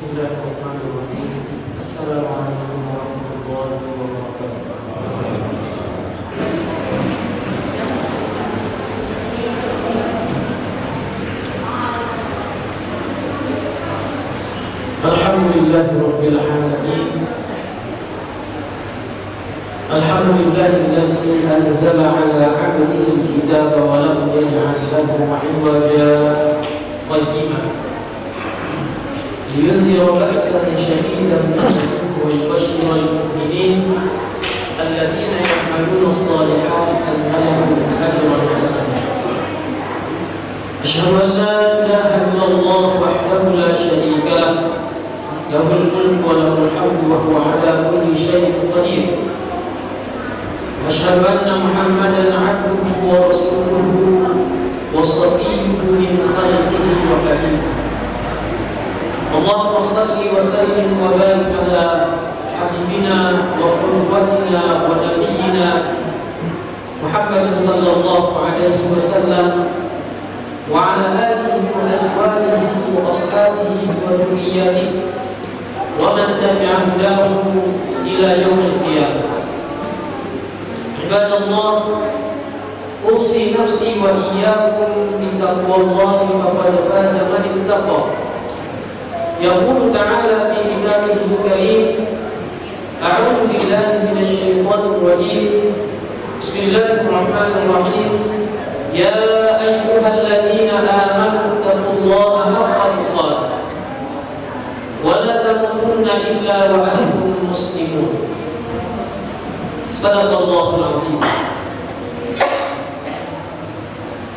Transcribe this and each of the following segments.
Bismillahirrahmanirrahim. Assalamualaikum warahmatullahi wabarakatuh. Alhamdulillahirabbil alamin. Alhamdulillahilladzi anzala 'ala 'abdihi al-kitaba wa lam yaj'al lahu 'iwaja qayyiman لينذر بأسا شديدا من لدنه ويبشر المؤمنين الذين يعملون الصالحات أن لهم أجرا حسنا. أشهد أن لا إله إلا الله وحده لا شريك له له الملك وله الحمد وهو على كل شيء قدير. وأشهد أن محمدا عبده ورسوله وصفيه من خلقه وحبيبه. اللهم صل وسلم وبارك على حبيبنا وقدوتنا ونبينا محمد صلى الله عليه وسلم وعلى آله وأزواجه وأصحابه وذريته ومن تبع هداه إلى يوم القيامة. عباد الله، أوصي نفسي وإياكم بتقوى الله فقد فاز من اتقى. يقول تعالى في كتابه الكريم: أعوذ بالله من الشيطان الرجيم. بسم الله الرحمن الرحيم. يا أيها الذين آمنوا اتقوا الله حق تقاته ولا تموتن إلا وأنتم مسلمون. صدق الله العظيم.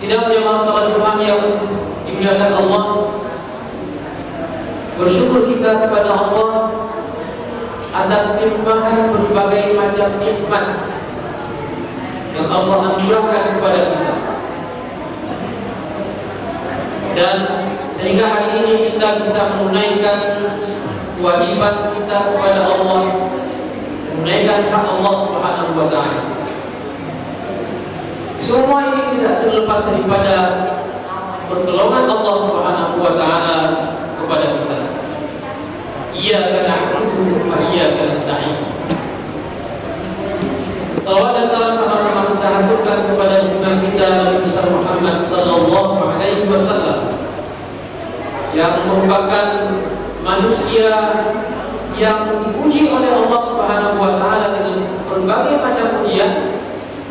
Sidang jemaah salat Jumat yang dimuliakan Allah, bersyukur kita kepada Allah atas limpahan berbagai macam nikmat yang Allah anugerahkan kepada kita, dan sehingga hari ini kita bisa menunaikan kewajiban kita kepada Allah, menunaikan hak Allah Subhanahu wa Ta'ala. Semua ini tidak terlepas daripada pertolongan Allah Subhanahu wa Ta'ala kepada kita. Iyyaka na'budu wa iyyaka nasta'in. Salawat dan salam sama-sama kita haturkan kepada junjungan kita Nabi besar Muhammad sallallahu alaihi wasallam, yang merupakan manusia yang dipuji oleh Allah Subhanahu wa Ta'ala dengan berbagai macam pujian,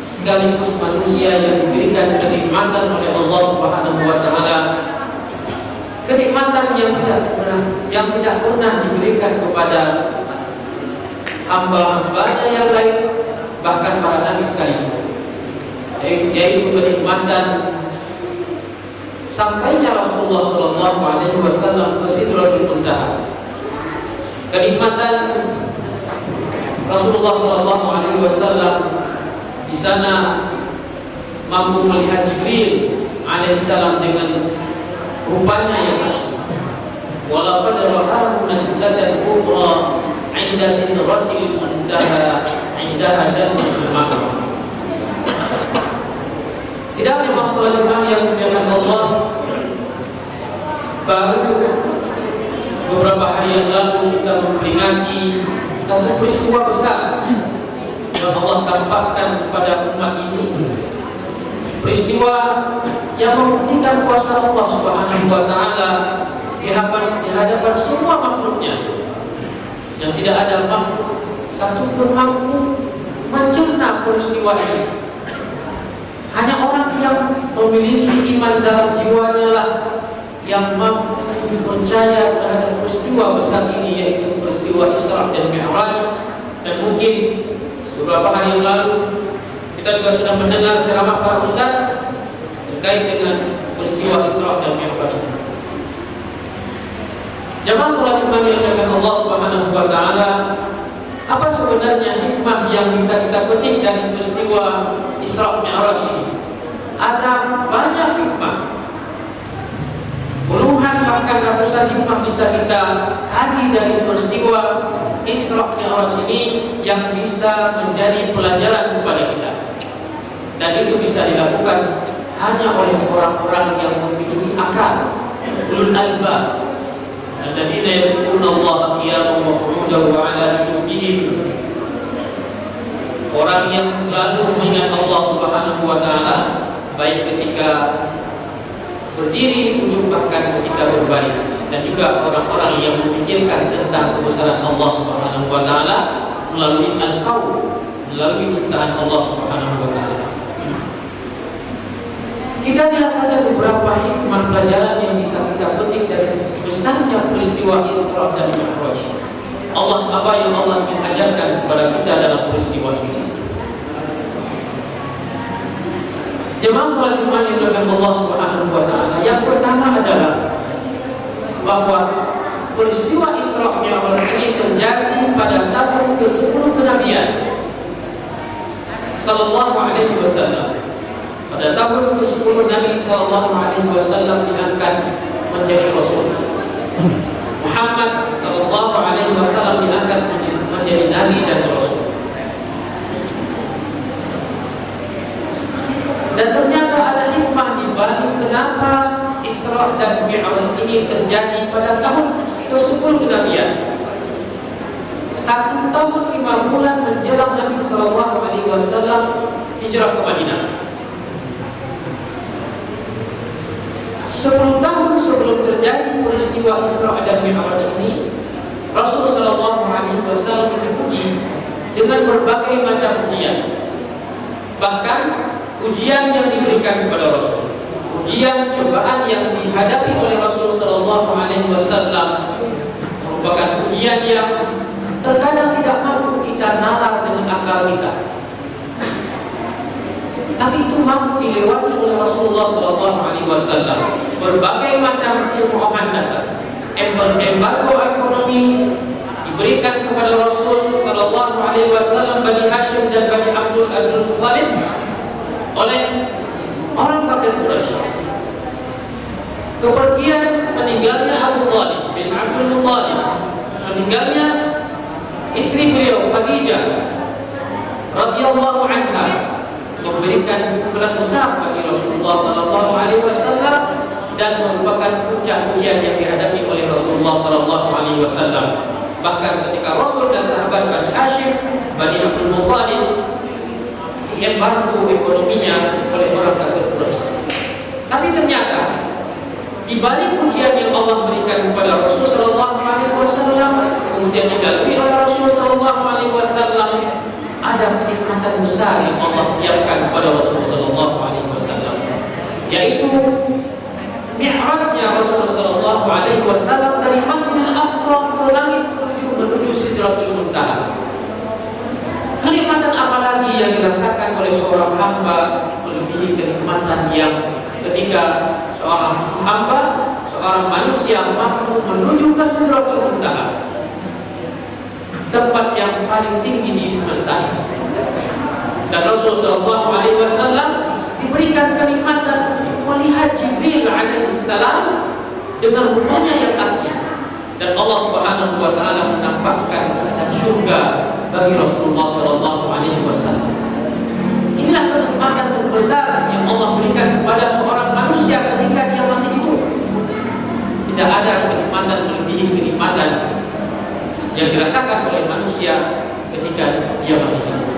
sekaligus manusia yang diberikan kenikmatan oleh Allah Subhanahu wa Ta'ala, kenikmatan yang tidak pernah diberikan kepada hamba-hambanya yang lain, bahkan para nabi sekalian, yaitu kenikmatan sampainya Rasulullah sallallahu alaihi wasallam ke Sidratul Muntaha. Kenikmatan Rasulullah sallallahu alaihi wasallam di sana mampu melihat Jibril alaihissalam dengan rupanya yang asli. Walaqad ra'ahu nazlatan ukhra 'inda sidratil muntaha 'indaha jannatul ma'wa. Sidang masalah yang dimuliakan Allah, baru beberapa hari yang lalu kita memperingati satu peristiwa besar yang Allah tampakkan kepada umat ini, peristiwa yang membuktikan kuasa Allah Subhanahu wa Ta'ala di hadapan semua makhluknya, yang tidak ada makhluk satu pun mampu mencerna peristiwa ini. Hanya orang yang memiliki iman dalam jiwanya lah yang mampu percaya terhadap peristiwa besar ini, yaitu peristiwa Isra dan Mi'raj. Dan mungkin beberapa hari yang lalu kita juga sudah mendengar ceramah para ustaz terkait dengan peristiwa Isra dan Mi'raj. Jamaah salat Jumat yang dimuliakan Allah Subhanahu wa Ta'ala, apa sebenarnya hikmah yang bisa kita petik dari peristiwa Isra Mi'raj ini? Ada banyak hikmah, puluhan bahkan ratusan hikmah bisa kita kaji dari peristiwa Isra Mi'raj ini, yang bisa menjadi pelajaran kepada kita. Dan itu bisa dilakukan hanya oleh orang-orang yang memiliki akal, ulul albab, alladzina yadhkuruna Allaha qiyaman wa qu'udan wa 'ala junubihim. Orang yang selalu mengingat Allah Subhanahu wa taala baik ketika berdiri bahkan ketika berbaring, dan juga orang-orang yang memikirkan tentang kebesaran Allah Subhanahu wa taala melalui al-qaul, melalui ciptaan Allah Subhanahu wa taala. Kita lihat saja beberapa hikmah pelajaran yang bisa kita petik dari besarnya peristiwa Isra dan Mi'raj. Apa yang Allah mengajarkan kepada kita dalam peristiwa ini. Jemaah salat Jumat yang dilakukan Allah Subhanahu wa taala, yang pertama adalah bahwa peristiwa Isra Mi'raj ini terjadi pada tahun ke-10 kenabian sallallahu alaihi wasallam. Pada tahun ke-10 Nabi sallallahu alaihi wasallam diangkat menjadi rasul. Muhammad sallallahu alaihi wasallam diangkat menjadi nabi dan rasul. Dan ternyata ada hikmah di balik kenapa Isra dan Mi'raj ini terjadi pada tahun ke-10 kenabian. 1 tahun 5 bulan menjelang Nabi sallallahu alaihi wasallam hijrah ke Madinah. 10 tahun sebelum terjadi peristiwa Isra dan Mi'raj ini, Rasul sallallahu alaihi wasallam diuji dengan berbagai macam ujian. Bahkan ujian yang diberikan kepada Rasul, ujian cobaan yang dihadapi oleh Rasul sallallahu alaihi wasallam merupakan ujian yang terkadang tidak mampu kita nalar dengan akal kita, tapi itu mampu dilewati oleh Rasulullah sallallahu alaihi wasallam. Berbagai macam cobaan datang, embargo ekonomi diberikan kepada Rasul sallallahu alaihi wasallam, Bani Hashim dan Bani Abdul Muthalib oleh orang kafir Quraisy. Kepergian meninggalnya Abu Thalib bin Abdul Muthalib, meninggalnya istri beliau Khadijah radhiyallahu anha, memberikan pukulan besar bagi Rasulullah sallallahu alaihi wasallam dan merupakan puncak ujian yang dihadapi oleh Rasulullah sallallahu alaihi wasallam. Bahkan ketika Rasul dan sahabat Bani Hashim, Bani Abdul Muthalib embargo ekonominya oleh orang kafir Quraisy. Tapi ternyata di balik ujian yang Allah berikan kepada Rasul sallallahu alaihi wasallam, kemudian dilalui oleh Rasul sallallahu alaihi wasallam, ada kenikmatan besar yang Allah siapkan kepada Rasul sallallahu alaihi wasallam, yaitu Mi'rajnya Rasul sallallahu alaihi wasallam dari Masjidil Aqsa ke langit menuju Sidratul Muntaha. Kenikmatan apa lagi yang dirasakan oleh seorang hamba melebihi kenikmatan yang ketika seorang hamba, seorang manusia mampu menuju ke Sidratul Muntaha, tempat yang paling tinggi di semesta ini. Dan Rasul sallallahu alaihi wasallam diberikan kenikmatan melihat Jibril alaihi salam dengan rupanya yang asli, dan Allah Subhanahu wa taala menampakkan keadaan surga bagi Rasulullah sallallahu alaihi wasallam. Inilah kenikmatan terbesar yang Allah berikan kepada seorang manusia ketika dia masih hidup. Tidak ada kenikmatan melebihi kenikmatan yang dirasakan oleh manusia ketika dia masih hidup.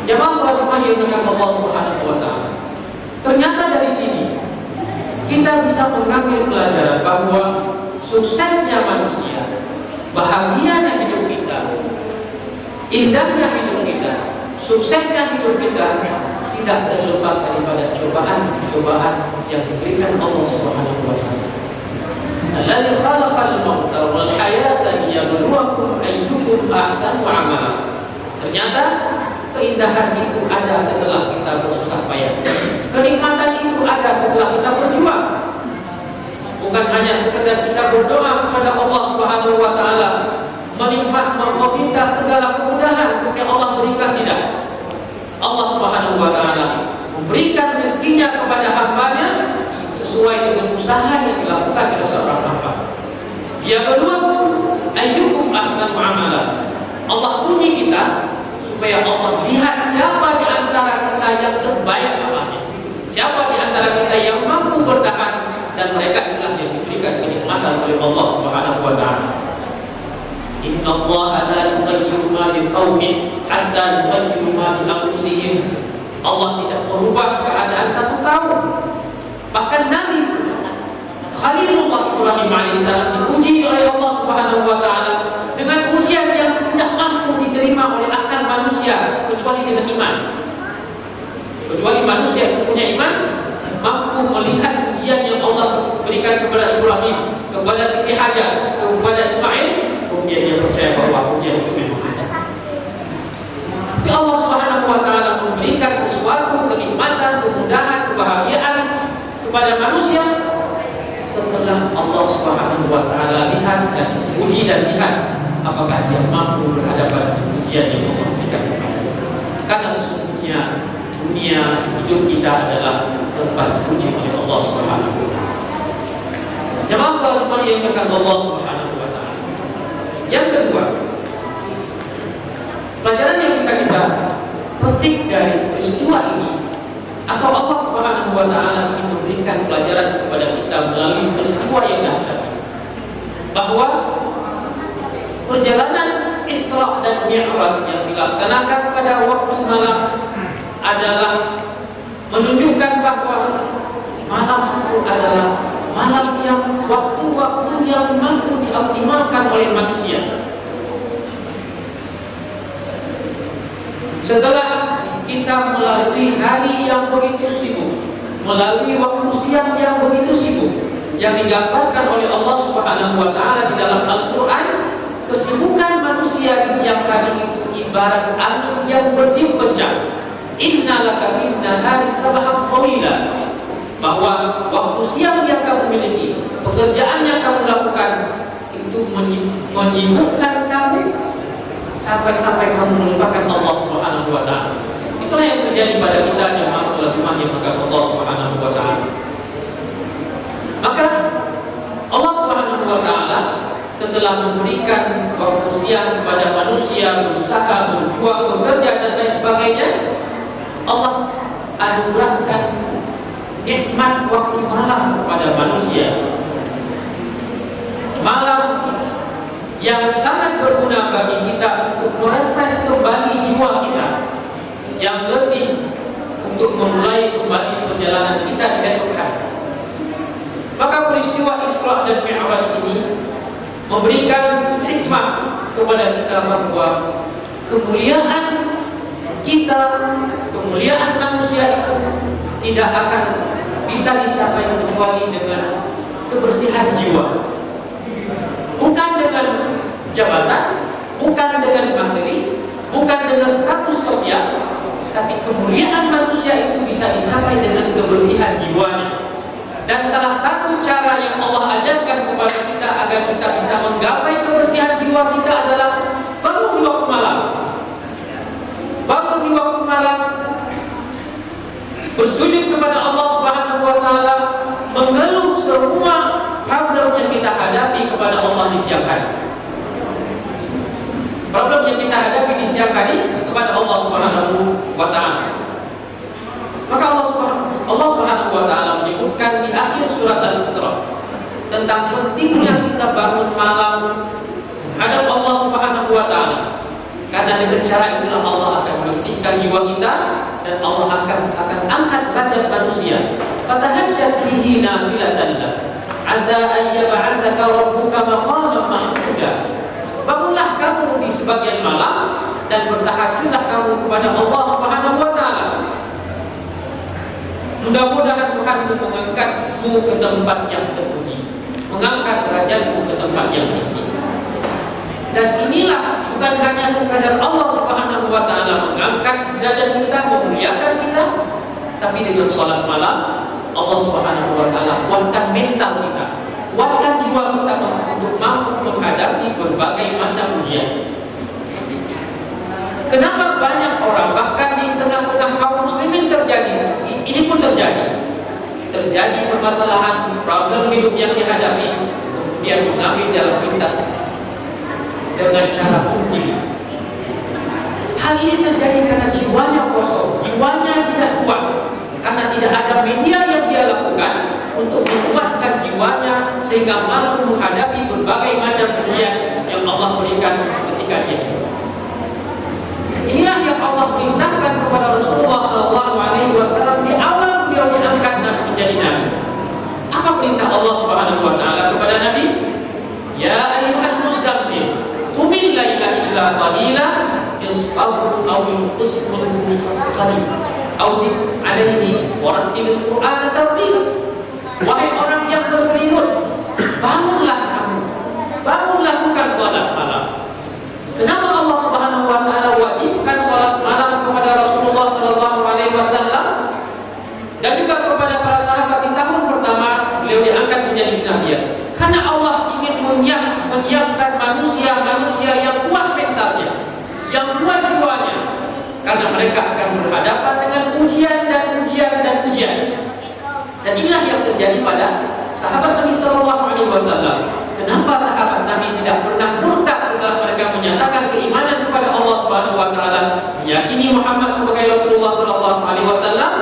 Jamaah salat Jumat yang dimuliakan Allah Subhanahu wa taala. Ternyata dari sini kita bisa mengambil pelajaran bahwa suksesnya manusia, bahagianya hidup kita, indahnya hidup kita, suksesnya hidup kita tidak terlepas daripada cobaan-cobaan yang diberikan Allah Subhanahu wa taala. Alladzi khalaqal mauta wal hayata liyabluwakum ayyukum ahsanu amala. Ternyata keindahan itu ada setelah kita bersusah payah. Kenikmatan itu ada setelah kita berjuang. Bukan hanya sekedar kita berdoa kepada Allah Subhanahu wa taala, meminta segala kemudahan kemudian Allah berikan, tidak. Allah Subhanahu wa taala memberikan rezekinya kepada hambanya sesuai dengan usaha yang dilakukan oleh seorang hamba. Ya kedua, ayyukum ahsanu amala. Allah uji kita supaya Allah lihat siapa di antara kita yang terbaik amalnya, siapa di antara kita yang mampu bertahan, dan mereka itulah yang diberikan kenikmatan oleh Allah Subhanahu Subhanahu wa taala. Inna Allah la yughayyiru ma biqaumin hatta yughayyiru ma bi anfusihim. Allah tidak merubah keadaan satu kaum. Bahkan Nabi Khalilullah Ibrahim alaihissalam diuji oleh Allah Subhanahu wa taala dengan ujian yang tidak mampu diterima oleh akal manusia kecuali dengan iman. Kecuali manusia yang punya iman mampu melihat ujian yang Allah berikan kepada Ibrahim, kepada Siti Hajar, kepada Ismail, kemudian dia percaya bahwa ujian itu memang ada. Tapi Allah Subhanahu wa taala memberikan sesuatu kenikmatan, kemudahan, kebahagiaan kepada manusia setelah Allah Subhanahu wa taala lihat dan uji dan lihat apakah dia mampu berhadapan dengan ujian yang Allah berikan kepadanya. Karena sesungguhnya dunia hidup kita adalah tempat uji oleh Allah Subhanahu wa taala. Jemaah sekalian yang dimuliakan Allah Subhanahu wa taala. Yang kedua, pelajaran yang bisa kita petik dari peristiwa ini, atau Allah Subhanahu wa taala ingin memberikan pelajaran kepada kita melalui peristiwa yang dahsyat, bahwa perjalanan Isra dan Mi'raj yang dilaksanakan pada waktu malam adalah menunjukkan bahwa malam itu adalah malam yang waktu-waktu yang mampu dioptimalkan oleh manusia. Setelah kita melalui hari yang begitu sibuk, melalui waktu siang yang begitu sibuk, yang digambarkan oleh Allah Subhanahu wa taala di dalam Al-Qur'an, kesibukan manusia di siang hari itu ibarat angin yang bertiup kencang. Inna laka fin nahari sabahan tawila, bahwa waktu siang yang kamu miliki, pekerjaan yang kamu lakukan itu menyibukkan kamu sampai-sampai kamu melupakan Allah Subhanahu wa taala. Itulah yang terjadi pada kita jemaah salat Jumat yang maka Allah Subhanahu wa taala. Maka Allah Subhanahu wa taala setelah memberikan waktu siang kepada manusia, berusaha, berjuang, bekerja dan lain sebagainya, Allah anugerahkan nikmat waktu malam kepada manusia. Malam yang sangat berguna bagi kita untuk merefresh kembali jiwa kita, yang lebih untuk memulai kembali perjalanan kita di esok hari. Maka peristiwa Isra dan Mi'raj ini memberikan hikmah kepada kita bahwa kemuliaan kita, kemuliaan manusia itu tidak akan bisa dicapai kecuali dengan kebersihan jiwa. Bukan dengan jabatan, bukan dengan materi, bukan dengan status sosial, tapi kemuliaan manusia itu bisa dicapai dengan kebersihan jiwanya. Dan salah satu cara yang Allah ajarkan kepada kita agar kita bisa menggapai kebersihan jiwa kita adalah bangun di waktu malam. Bangun di waktu malam, bersujud kepada Allah Subhanahu wa taala, mengeluh semua problem yang kita hadapi kepada Allah di siang hari. Problem yang kita hadapi di siang hari kepada Allah Subhanahu wa taala. Maka Allah Subhanahu wa taala menyebutkan di akhir surat Al-Isra tentang pentingnya kita bangun malam menghadap Allah Subhanahu wa taala. Karena dengan cara itulah Allah akan membersihkan jiwa kita dan Allah akan angkat derajat manusia. Fatahajjat bihi nafilatan lak, asa an yab'atsaka rabbuka maqaman mahmuda. Bangunlah kamu di sebagian malam dan bertahajudlah kamu kepada Allah Subhanahu wa taala. Mudah-mudahan Tuhan mengangkatmu ke tempat yang terpuji, mengangkat derajatmu ke tempat yang tinggi. Dan inilah bukan hanya sekadar Allah Subhanahu wa taala mengangkat derajat kita, memuliakan kita, tapi dengan salat malam Allah Subhanahu wa taala kuatkan mental kita, kuatkan jiwa kita untuk mampu menghadapi berbagai macam ujian. Kenapa banyak orang bahkan di tengah-tengah kaum muslimin ini pun terjadi permasalahan, problem hidup yang dihadapi, kemudian musafir jalan pintas dengan cara mungkin. Hal ini terjadi karena jiwanya kosong, jiwanya tidak kuat, karena tidak ada media yang dia lakukan untuk menguatkan jiwanya sehingga mampu menghadapi berbagai macam macam ujian yang Allah berikan ketika dia. Inilah yang Allah perintahkan kepada Rasulullah SAW di awal beliau diangkat menjadi nabi. Apa perintah Allah Subhanahu wa taala kepada Nabi? Ya ayyuhal muzammil, qumil laila illa qalila nisfahu aw yunqishu qalila aw zid alaihi warattilil qur'ana tartila. Wahai orang yang berselimut, bangunlah kamu, bangunlah bukan salat malam. Kenapa Allah Subhanahu wa taala wajibkan salat malam kepada Rasulullah sallallahu alaihi wasallam dan juga kepada para sahabat di tahun pertama beliau diangkat menjadi nabi? Karena Allah ingin menyiapkan manusia yang kuat mentalnya, yang kuat jiwanya, karena mereka akan berhadapan dengan ujian. Dan inilah yang terjadi pada sahabat Nabi Sallallahu Alaihi Wasallam. Kenapa sahabat Nabi tidak pernah murtad setelah mereka menyatakan keimanan kepada Allah Subhanahu Wa Taala, meyakini Muhammad sebagai Rasulullah Sallallahu Alaihi Wasallam?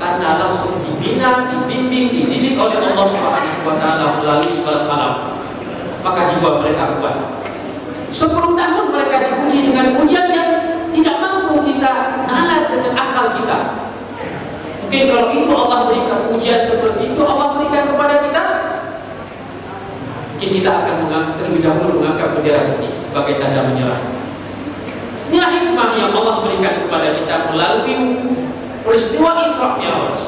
Karena langsung dibina, dibimbing, dididik oleh Allah Subhanahu Wa Taala melalui salat malam. Maka jiwa mereka kuat. 10 tahun mereka diuji dengan ujian yang tidak mampu kita nalar dengan akal kita. Mungkin kalau itu Allah berikan ujian seperti itu, Allah berikan kepada kita, mungkin kita akan terlebih dahulu mengangkat bendera putih sebagai tanda menyerah. Inilah hikmah yang Allah berikan kepada kita melalui peristiwa Isra Mi'raj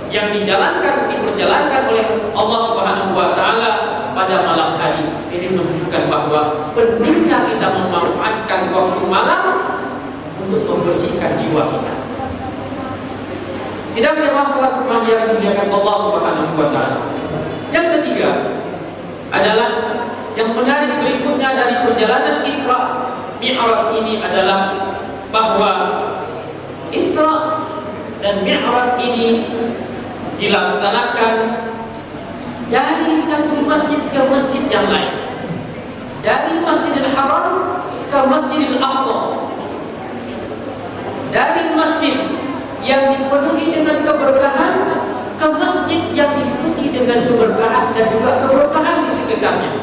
yang diperjalankan oleh Allah Subhanahu wa taala pada malam hari. Ini menunjukkan bahwa pentingnya kita memanfaatkan waktu malam untuk membersihkan jiwa kita. Sidang jemaah salat Jumat yang dimuliakan Allah Subhanahu wa taala. Yang ketiga adalah yang menarik berikutnya dari perjalanan Isra Mi'raj ini adalah bahwa Isra dan Mi'raj ini dilaksanakan dari satu masjid ke masjid yang lain, dari Masjidil Haram ke Masjidil Aqsa, dari masjid yang dipenuhi dengan keberkahan ke masjid yang dipenuhi dengan keberkahan dan juga keberkahan di sekitarnya.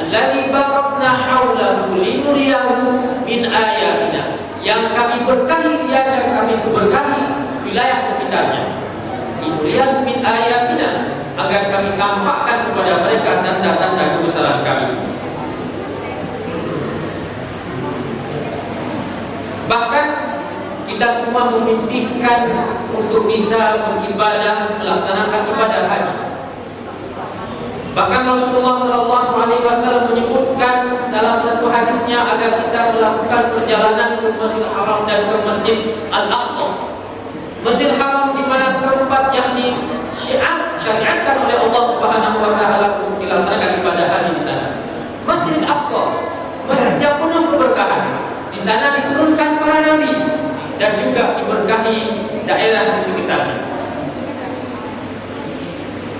Alladzi barakna haulahu linuriyahu min ayatina, yang kami berkahi dia dan kami berkahi wilayah sekitarnya. Linuriyahu min ayatina, agar kami tampakkan kepada mereka tanda-tanda kebesaran kami. Bahkan kita semua memimpikan untuk bisa beribadah, melaksanakan ibadah haji. Bahkan Rasulullah SAW menyebutkan dalam satu hadisnya agar kita melakukan perjalanan ke Masjidil Haram dan ke Masjid Al-Aqsa. Masjidil Haram di mana tempat yang disyariatkan oleh Allah Subhanahu wa taala untuk dilaksanakan ibadah haji di sana. Masjid Al-Aqsa, masjid yang penuh keberkahan. Di sana diturunkan para nabi dan juga diberkahi daerah di sekitarnya.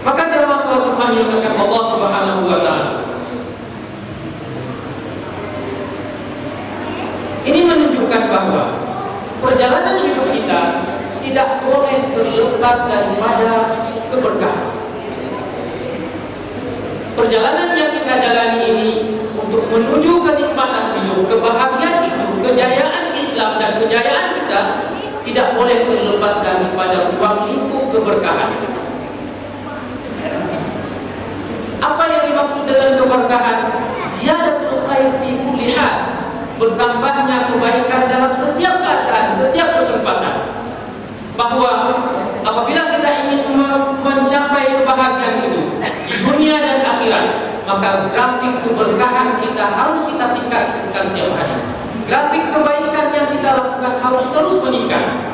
Maka jemaah salat Jumat yang dimuliakan Allah Subhanahu wa taala, ini menunjukkan bahwa perjalanan hidup kita tidak boleh terlepas daripada keberkahan. Perjalanan yang kita jalani ini untuk menuju kenikmatan hidup, kebahagiaan hidup, kejayaan Islam dan kejayaan kita tidak boleh terlepas daripada ruang lingkup keberkahan. Apa yang dimaksud dengan keberkahan? Ziyadatul khair fi kulli hal, bertambahnya kebaikan dalam setiap keadaan, setiap kesempatan. Bahwa apabila kita ingin mencapai kebahagiaan hidup di dunia dan akhirat, maka grafik keberkahan kita harus kita tingkatkan setiap hari. Grafik kebaikan yang kita lakukan harus terus meningkat.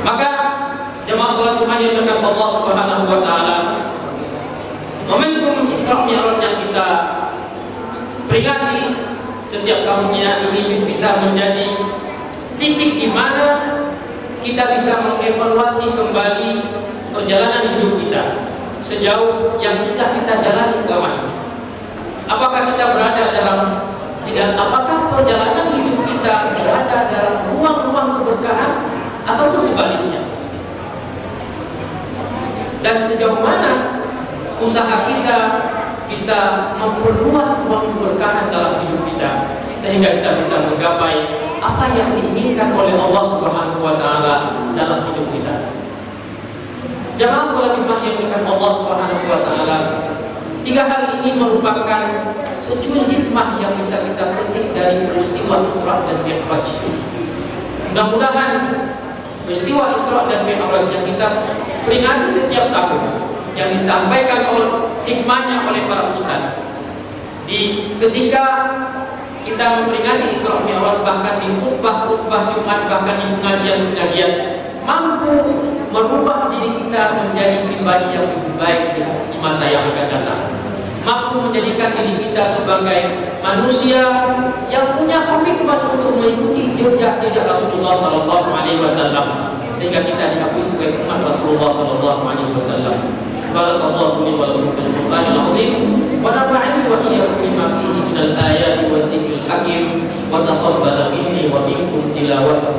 Maka jemaah salat Jumat yang dimuliakan Allah Subhanahu wa taala, momentum Isra Mi'raj yang kita peringati setiap tahunnya ini bisa menjadi titik di mana kita bisa mengevaluasi kembali perjalanan hidup kita sejauh yang sudah kita jalani selama ini. Apakah kita berada apakah perjalanan hidup kita berada dalam ruang-ruang keberkahan ataupun sebaliknya? Dan sejauh mana usaha kita bisa memperluas ruang keberkahan dalam hidup kita, sehingga kita bisa menggapai apa yang diinginkan oleh Allah Subhanahu wa Ta'ala dalam hidup kita. Jamaah salat Jumat yang dimuliakan Allah Subhanahu wa Ta'ala, 3 hal ini merupakan secuil hikmah yang bisa kita petik dari peristiwa Isra dan Mi'raj. Mudah-mudahan peristiwa Isra dan Mi'raj yang kita peringati setiap tahun, yang disampaikan oleh hikmahnya oleh para ustaz, ketika kita memperingati Isra Mi'raj, bahkan di khutbah-khutbah Jumat, bahkan di pengajian-pengajian, mampu merubah diri kita menjadi pribadi yang lebih baik di masa yang akan datang, mampu menjadikan diri kita sebagai manusia yang punya komitmen untuk mengikuti jejak-jejak Rasulullah Sallallahu Alaihi Wasallam, sehingga kita diakui sebagai umat Rasulullah Sallallahu Alaihi Wasallam. Barakallahu li wa lakum fil Qur'anil azim, wa nafa'ani wa iyyakum bima fihi minal ayati wa dzikril hakim, wa taqabbal minni wa minkum tilawatahu